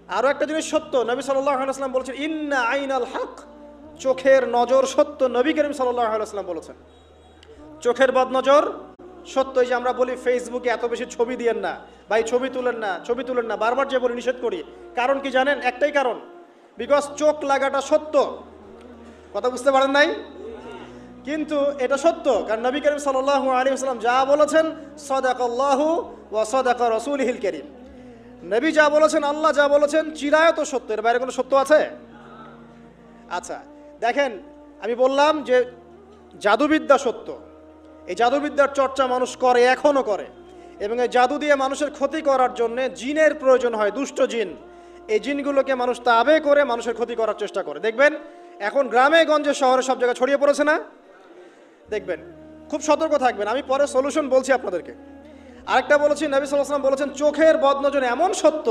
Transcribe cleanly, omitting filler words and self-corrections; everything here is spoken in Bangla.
আরও একটা জিনিস সত্য, নবী সাল্লাল্লাহু আলাইহি ওয়াসাল্লাম বলেছেন ইন্না আইনাল হক, চোখের নজর সত্য। নবী করিম সাল্লাল্লাহু আলাইহি ওয়াসাল্লাম বলেছেন চোখের বদনজর সত্য। এই যে আমরা বলি ফেসবুকে এত বেশি ছবি দিয়েন না ভাই, ছবি তুলেন না, ছবি তুলেন না, বারবার যে বলি নিষেধ করি, কারণ কি জানেন? একটাই কারণ, বিকজ চোখ লাগাটা সত্য। কথা বুঝতে পারেন নাই? কিন্তু এটা সত্য, কারণ নবী করিম সাল্লাল্লাহু আলাইহি ওয়াসাল্লাম যা বলেছেন সাদাকাল্লাহু ওয়া সাদাকা রাসূলুহুল কারীম, নবী যা বলেছেন, আল্লাহ যা বলেছেন চিরায়ত সত্য, এর বাইরে কোনো সত্য আছে? আচ্ছা দেখেন, আমি বললাম যে জাদুবিদ্যা সত্য, এই জাদুবিদ্যার চর্চা মানুষ করে, এখনও করে, এবং এই জাদু দিয়ে মানুষের ক্ষতি করার জন্য জিনের প্রয়োজন হয়, দুষ্ট জিন। এই জিনগুলোকে মানুষ তাবে করে মানুষের ক্ষতি করার চেষ্টা করে। দেখবেন এখন গ্রামে গঞ্জে শহরে সব জায়গায় ছড়িয়ে পড়েছে না? দেখবেন, খুব সতর্ক থাকবেন। আমি পরে সলিউশন বলছি আপনাদেরকে। আরেকটা বলেছি, নবী সাল্লাল্লাহু আলাইহি ওয়াসাল্লাম বলেছেন চোখের বদনজর এমন সত্য